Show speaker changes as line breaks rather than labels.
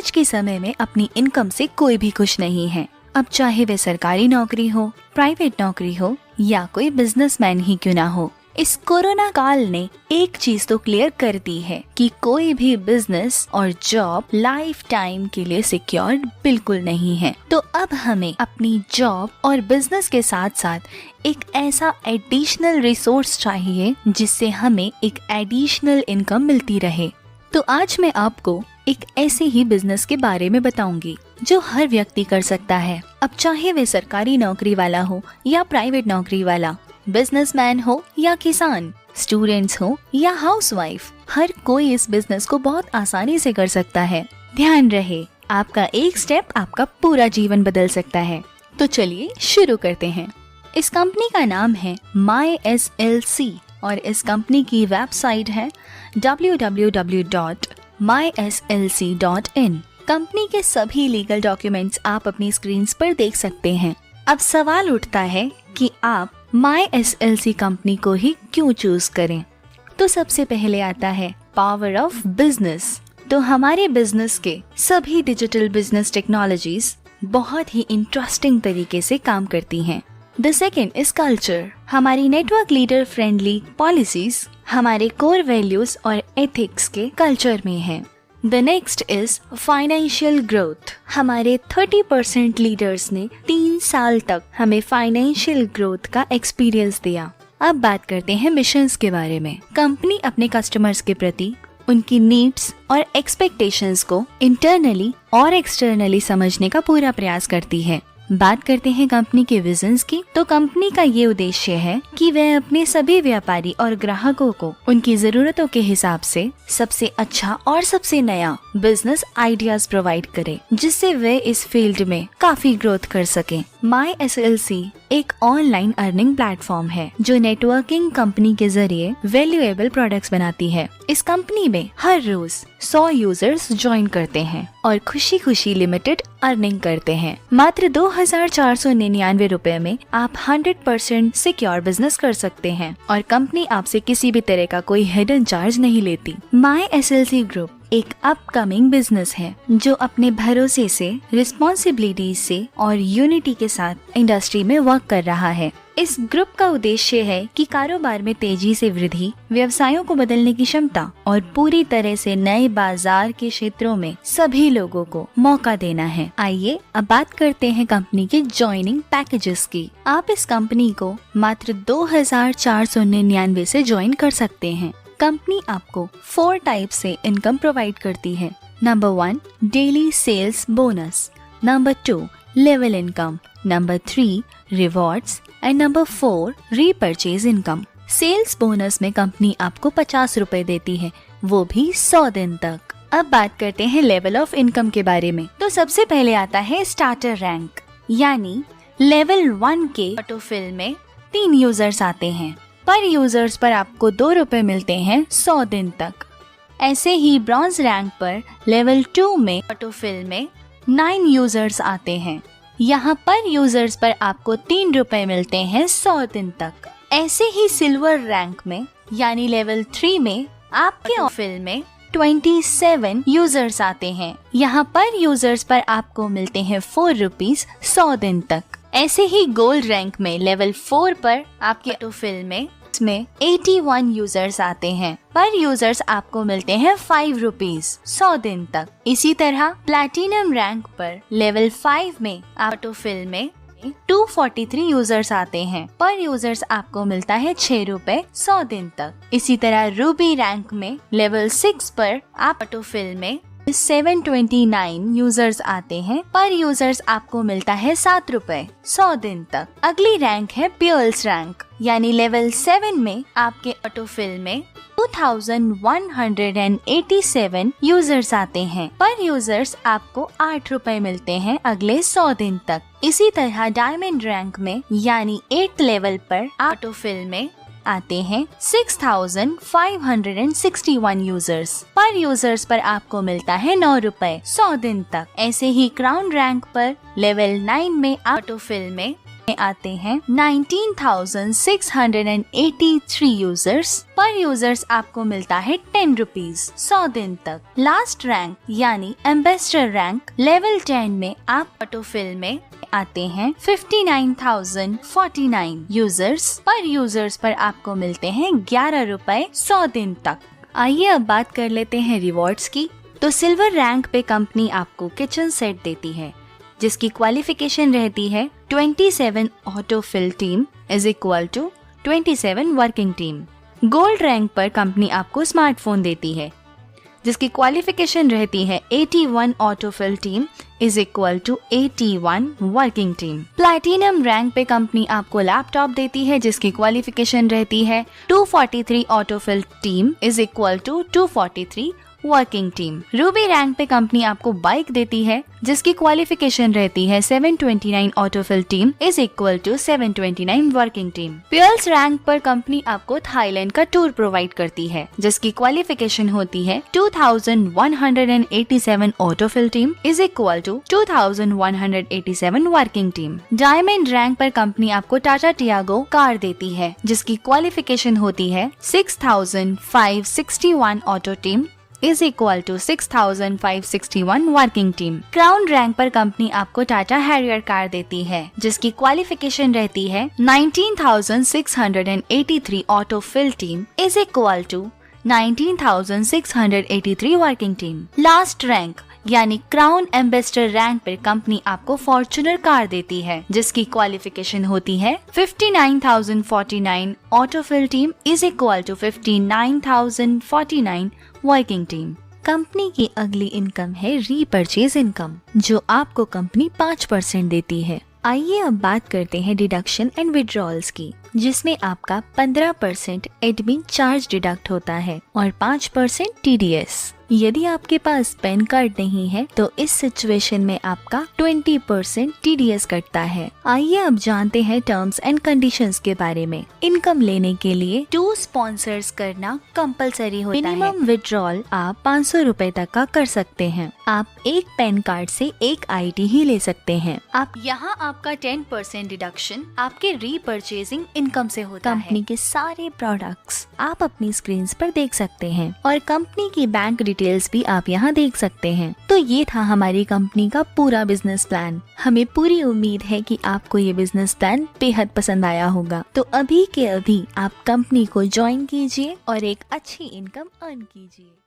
आज के समय में अपनी इनकम से कोई भी खुश नहीं है। अब चाहे वे सरकारी नौकरी हो, प्राइवेट नौकरी हो या कोई बिजनेसमैन ही क्यों ना हो, इस कोरोना काल ने एक चीज तो क्लियर कर दी है कि कोई भी बिजनेस और जॉब लाइफ टाइम के लिए सिक्योर बिल्कुल नहीं है। तो अब हमें अपनी जॉब और बिजनेस के साथ साथ एक ऐसा एडिशनल रिसोर्स चाहिए जिससे हमें एक एडिशनल इनकम मिलती रहे। तो आज मैं आपको एक ऐसे ही बिजनेस के बारे में बताऊंगी जो हर व्यक्ति कर सकता है। अब चाहे वे सरकारी नौकरी वाला हो या प्राइवेट नौकरी वाला, बिजनेसमैन हो या किसान, स्टूडेंट्स हो या हाउसवाइफ, हर कोई इस बिजनेस को बहुत आसानी से कर सकता है। ध्यान रहे, आपका एक स्टेप आपका पूरा जीवन बदल सकता है। तो चलिए शुरू करते हैं। इस कंपनी का नाम है MySLC और इस कंपनी की वेबसाइट है www.myslc.in। कंपनी के सभी लीगल डॉक्यूमेंट्स आप अपनी स्क्रीन पर देख सकते हैं। अब सवाल उठता है कि आप MySLC कंपनी को ही क्यों चूज करें। तो सबसे पहले आता है पावर ऑफ बिजनेस। तो हमारे बिजनेस के सभी डिजिटल बिजनेस टेक्नोलॉजीज बहुत ही इंटरेस्टिंग तरीके से काम करती हैं। The second is culture. हमारी नेटवर्क लीडर फ्रेंडली पॉलिसीज हमारे कोर वैल्यूज और एथिक्स के कल्चर में है। The next is financial growth. हमारे 30% लीडर्स ने 3 साल तक हमें फाइनेंशियल ग्रोथ का एक्सपीरियंस दिया। अब बात करते हैं मिशंस के बारे में। कंपनी अपने कस्टमर्स के प्रति उनकी नीड्स और एक्सपेक्टेशंस को इंटरनली और एक्सटर्नली समझने का पूरा प्रयास करती है। बात करते हैं कंपनी के विजन्स की। तो कंपनी का ये उद्देश्य है कि वह अपने सभी व्यापारी और ग्राहकों को उनकी जरूरतों के हिसाब से सबसे अच्छा और सबसे नया बिजनेस आइडियाज प्रोवाइड करे, जिससे वे इस फील्ड में काफी ग्रोथ कर सकें। MySLC एक ऑनलाइन अर्निंग प्लेटफॉर्म है जो नेटवर्किंग कंपनी के जरिए वैल्यूएबल प्रोडक्ट्स बनाती है। इस कंपनी में हर रोज 100 यूजर्स ज्वाइन करते हैं और खुशी खुशी लिमिटेड अर्निंग करते हैं। मात्र 2,499 रुपए में आप 100% सिक्योर बिजनेस कर सकते हैं और कंपनी आपसे किसी भी तरह का कोई हिडन चार्ज नहीं लेती। MySLC ग्रुप एक अपकमिंग बिजनेस है जो अपने भरोसे से, रिस्पॉन्सिबिलिटी से और यूनिटी के साथ इंडस्ट्री में वर्क कर रहा है। इस ग्रुप का उद्देश्य है कि कारोबार में तेजी से वृद्धि, व्यवसायों को बदलने की क्षमता और पूरी तरह से नए बाजार के क्षेत्रों में सभी लोगों को मौका देना है। आइए अब बात करते हैं कंपनी के ज्वाइनिंग पैकेजेस की। आप इस कंपनी को मात्र 2,499 से ज्वाइन कर सकते हैं। कंपनी आपको 4 टाइप से इनकम प्रोवाइड करती है। Number 1 daily sales bonus, number 2 level income, number 3 rewards and number 4 repurchase income. Sales bonus में कंपनी आपको 50 रुपए देती है, वो भी 100 दिन तक। अब बात करते हैं लेवल ऑफ इनकम के बारे में। तो सबसे पहले आता है स्टार्टर रैंक, यानी लेवल 1 के ऑटोफिल में 3 यूजर्स आते हैं। पर यूजर्स पर आपको 2 रुपए मिलते हैं 100 दिन तक। ऐसे ही ब्रॉन्ज रैंक पर लेवल 2 में ऑटोफिल में 9 यूजर्स आते हैं। यहाँ पर यूजर्स पर आपको 3 रुपए मिलते हैं 100 दिन तक। ऐसे ही सिल्वर रैंक में यानी लेवल 3 में आपके ऑटोफिल में 27 यूजर्स आते हैं। यहाँ पर यूजर्स पर आपको मिलते हैं 4 रुपीज 100 दिन तक। ऐसे ही गोल्ड रैंक में लेवल 4 पर आपके ऑटोफिल में 81 यूजर्स आते हैं। पर यूजर्स आपको मिलते हैं 5 रुपीज 100 दिन तक। इसी तरह प्लैटिनम रैंक पर लेवल 5 में ऑटोफिल में 243 यूजर्स आते हैं। पर यूजर्स आपको मिलता है 6 रुपए 100 दिन तक। इसी तरह रूबी रैंक में लेवल 6 पर आप ऑटोफिल में 729 यूजर्स आते हैं। पर यूजर्स आपको मिलता है 7 रुपए 100 दिन तक। अगली रैंक है पर्ल्स रैंक, यानी लेवल 7 में आपके ऑटोफिल में 2187 यूजर्स आते हैं। पर यूजर्स आपको 8 रुपए मिलते हैं अगले 100 दिन तक। इसी तरह डायमंड रैंक में यानी 8th लेवल पर ऑटोफिल में आते हैं 6561 यूजर्स। पर यूजर्स पर आपको मिलता है 9 रुपए 100 दिन तक। ऐसे ही क्राउन रैंक पर लेवल 9 में ऑटोफिल में में आते हैं 19,683 यूजर्स। पर यूजर्स आपको मिलता है 10 रुपीज 100 दिन तक। लास्ट रैंक यानी एम्बेसडर रैंक लेवल 10 में आप ऑटोफिल में आते हैं 59,049 यूजर्स। पर यूजर्स पर आपको मिलते हैं 11 रुपए 100 दिन तक। आइए अब बात कर लेते हैं रिवॉर्ड्स की। तो सिल्वर रैंक पे कंपनी आपको किचन सेट देती है जिसकी क्वालिफिकेशन रहती है 27 autofill team is equal to 27 working team. Gold rank पर कंपनी आपको स्मार्टफोन देती है जिसकी क्वालिफिकेशन रहती है 81 autofill team is equal to 81 working team. Platinum rank पे कंपनी आपको लैपटॉप देती है जिसकी क्वालिफिकेशन रहती है 243 autofill team is equal to 243 working team. Ruby rank पे कंपनी आपको बाइक देती है जिसकी क्वालिफिकेशन रहती है 729 autofill team is equal to 729 working team. Pearls rank पर कंपनी आपको थाईलैंड का टूर प्रोवाइड करती है जिसकी क्वालिफिकेशन होती है 2187 autofill team is equal to 2187 working team. Diamond rank पर कंपनी आपको टाटा टियागो कार देती है जिसकी क्वालिफिकेशन होती है 6561 auto team is equal to 6561 working team. Crown rank पर कंपनी आपको टाटा हैरियर कार देती है जिसकी क्वालिफिकेशन रहती है 19,683 autofill team is equal to 19,683 working team. Last rank यानी क्राउन एम्बेसडर रैंक पर कंपनी आपको फॉर्च्यूनर कार देती है जिसकी क्वालिफिकेशन होती है 59,049 autofill team is equal to 59,049 working team. Company की अगली इनकम है रीपरचेज इनकम जो आपको कंपनी 5% देती है। आइए अब बात करते हैं डिडक्शन एंड विड्रॉल्स की जिसमें आपका 15% एडमिन चार्ज डिडक्ट होता है और 5% TDS। यदि आपके पास पैन कार्ड नहीं है तो इस सिचुएशन में आपका 20% TDS कटता है। आइए अब जानते हैं टर्म्स एंड कंडीशंस के बारे में। इनकम लेने के लिए 2 स्पॉन्सर्स करना कंपलसरी होता है। मिनिमम विड्रॉल आप 500 रुपए तक का कर सकते हैं। आप एक पैन कार्ड से एक ID ही ले सकते हैं। आप यहाँ आपका 10% डिडक्शन आपके रीपरचेजिंग इनकम से होता है। कंपनी के सारे प्रोडक्ट्स आप अपनी स्क्रीन पर देख सकते हैं और कंपनी की बैंक डिटेल्स भी आप यहाँ देख सकते हैं। तो ये था हमारी कंपनी का पूरा बिजनेस प्लान। हमें पूरी उम्मीद है कि आपको ये बिजनेस प्लान बेहद पसंद आया होगा। तो अभी के अभी आप कंपनी को ज्वाइन कीजिए और एक अच्छी इनकम अर्न कीजिए।